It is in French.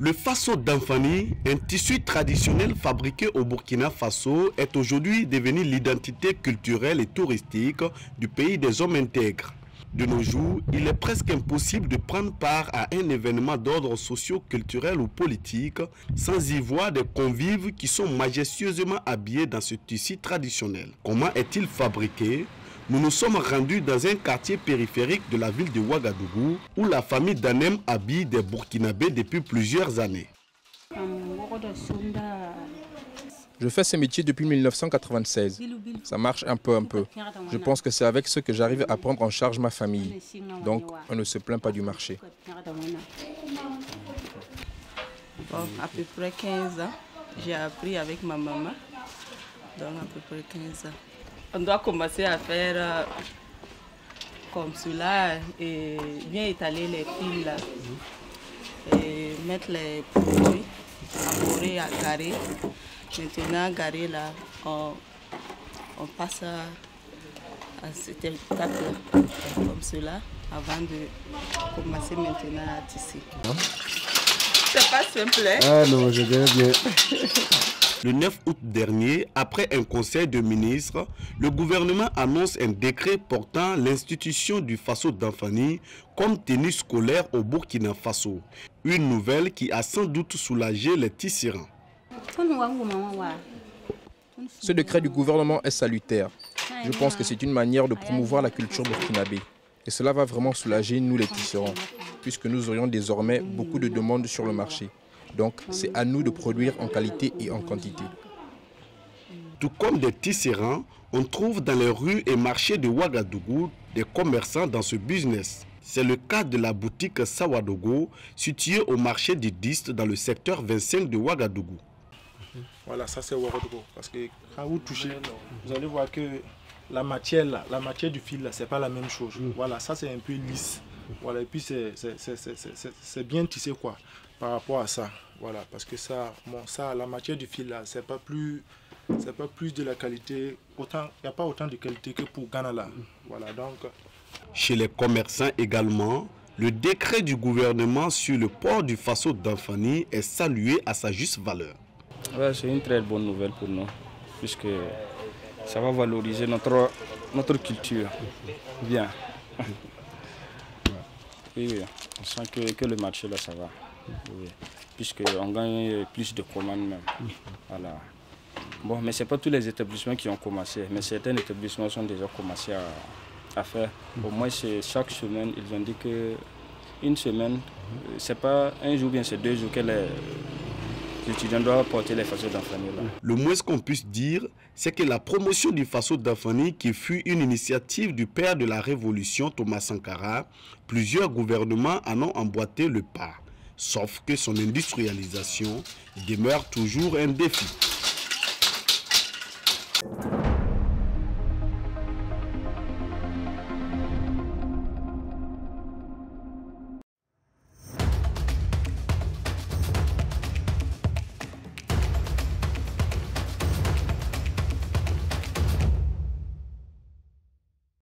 Le faso d'Anfani, un tissu traditionnel fabriqué au Burkina Faso, est aujourd'hui devenu l'identité culturelle et touristique du pays des hommes intègres. De nos jours, il est presque impossible de prendre part à un événement d'ordre socio-culturel ou politique sans y voir des convives qui sont majestueusement habillés dans ce tissu traditionnel. Comment est-il fabriqué ? Nous nous sommes rendus dans un quartier périphérique de la ville de Ouagadougou où la famille Danem habille des Burkinabés depuis plusieurs années. Je fais ce métier depuis 1996. Ça marche un peu. Je pense que c'est avec ce que j'arrive à prendre en charge ma famille. Donc, on ne se plaint pas du marché. À peu près 15 ans, j'ai appris avec ma maman. Donc, à peu près 15 ans. On doit commencer à faire comme cela et bien étaler les fils là. Et mettre les produits à morer, à garer. Maintenant, garé là, on passe à cette étape-là, comme cela, avant de commencer maintenant à tisser. C'est pas simple, hein? Ah non, je dirais bien. Le 9 août dernier, après un conseil de ministres, le gouvernement annonce un décret portant l'institution du Faso d'Anfani comme tenue scolaire au Burkina Faso. Une nouvelle qui a sans doute soulagé les tisserands. Ce décret du gouvernement est salutaire. Je pense que c'est une manière de promouvoir la culture burkinabé. Et cela va vraiment soulager nous les tisserands, puisque nous aurions désormais beaucoup de demandes sur le marché. Donc c'est à nous de produire en qualité et en quantité. Tout comme des tisserands, on trouve dans les rues et marchés de Ouagadougou des commerçants dans ce business. C'est le cas de la boutique Sawadogo, située au marché du Dist dans le secteur 25 de Ouagadougou. Voilà, ça c'est Ouagadougou. Parce que quand vous touchez, vous allez voir que la matière du fil, c'est pas la même chose. Voilà, ça c'est un peu lisse. Voilà, et puis c'est bien tissé quoi, par rapport à ça. Voilà, parce que ça, bon, ça, la matière du fil là, c'est pas plus de la qualité. Il n'y a pas autant de qualité que pour Ghana là. Voilà, donc. Chez les commerçants également, le décret du gouvernement sur le port du Faso d'Anfani est salué à sa juste valeur. Ouais, c'est une très bonne nouvelle pour nous, puisque ça va valoriser notre culture. Bien. Oui, on sent que le marché là, ça va. Oui. Puisqu'on gagne plus de commandes même. Voilà. Bon, mais ce n'est pas tous les établissements qui ont commencé, mais certains établissements sont déjà commencé à faire. Au moins, chaque semaine, ils ont dit qu'une semaine, ce n'est pas un jour, bien c'est 2 jours que les étudiants doivent porter les Faso d'Anfani. Le moins qu'on puisse dire, c'est que la promotion du Faso d'Anfani, qui fut une initiative du père de la Révolution, Thomas Sankara, plusieurs gouvernements en ont emboîté le pas. Sauf que son industrialisation demeure toujours un défi.